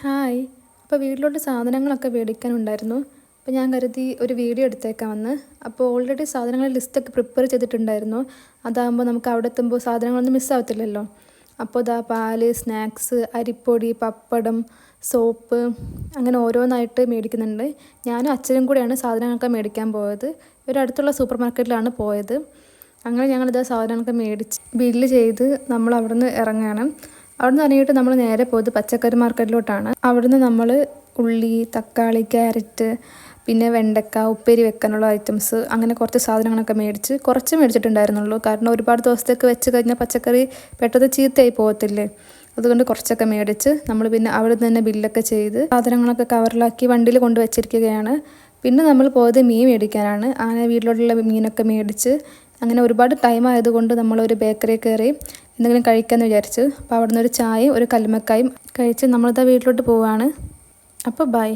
Hi. അപ്പോൾ വീട്ടിലോട്ട് സാധനങ്ങളൊക്കെ മേടിക്കാനുണ്ടായിരുന്നു. അപ്പോൾ ഞാൻ കരുതി ഒരു വീഡിയോ എടുത്തേക്കാമെന്ന്. അപ്പോൾ ഓൾറെഡി സാധനങ്ങളുടെ ലിസ്റ്റൊക്കെ പ്രിപ്പയർ ചെയ്തിട്ടുണ്ടായിരുന്നു. അതാകുമ്പോൾ നമുക്ക് അവിടെ എത്തുമ്പോൾ സാധനങ്ങളൊന്നും മിസ്സാവത്തില്ലല്ലോ. അപ്പോൾ ഇതാ പാല്, സ്നാക്സ്, അരിപ്പൊടി, പപ്പടം, സോപ്പ് അങ്ങനെ ഓരോന്നായിട്ട് മേടിക്കുന്നുണ്ട്. ഞാനും അച്ഛനും കൂടെയാണ് സാധനങ്ങളൊക്കെ മേടിക്കാൻ പോയത്. ഒരു അടുത്തുള്ള സൂപ്പർ മാർക്കറ്റിലാണ് പോയത്. അങ്ങനെ ഞങ്ങളിതാ സാധനങ്ങളൊക്കെ മേടിച്ച് ബില്ല് ചെയ്ത് നമ്മൾ അവിടുന്ന് ഇറങ്ങുകയാണ്. അവിടുന്ന് ഇറങ്ങിയിട്ട് നമ്മൾ നേരെ പോയത് പച്ചക്കറി മാർക്കറ്റിലോട്ടാണ്. അവിടുന്ന് നമ്മൾ ഉള്ളി, തക്കാളി, ക്യാരറ്റ്, പിന്നെ വെണ്ടക്ക, ഉപ്പേരി വെക്കാനുള്ള ഐറ്റംസ് അങ്ങനെ കുറച്ച് സാധനങ്ങളൊക്കെ മേടിച്ച് കുറച്ച് മേടിച്ചിട്ടുണ്ടായിരുന്നുള്ളൂ. കാരണം ഒരുപാട് ദിവസത്തേക്ക് വെച്ച് കഴിഞ്ഞാൽ പച്ചക്കറി പെട്ടെന്ന് ചീത്തയായി പോകത്തില്ലേ. അതുകൊണ്ട് കുറച്ചൊക്കെ മേടിച്ച് നമ്മൾ പിന്നെ അവിടെ തന്നെ ബില്ലൊക്കെ ചെയ്ത് സാധനങ്ങളൊക്കെ കവറിലാക്കി വണ്ടിയിൽ കൊണ്ട് വെച്ചിരിക്കുകയാണ്. പിന്നെ നമ്മൾ പോയത് മീൻ മേടിക്കാനാണ്. അങ്ങനെ വീട്ടിലോട്ടുള്ള മീനൊക്കെ മേടിച്ച് അങ്ങനെ ഒരുപാട് ടൈം ആയതുകൊണ്ട് നമ്മളൊരു ബേക്കറി കയറി എന്തെങ്കിലും കഴിക്കാമെന്ന് വിചാരിച്ചു. അപ്പോൾ അവിടെ നിന്ന് ഒരു ചായയും ഒരു കല്ലുമ്മക്കായും കഴിച്ച് നമ്മളിതാ വീട്ടിലോട്ട് പോവുകയാണ്. അപ്പോൾ ബൈ.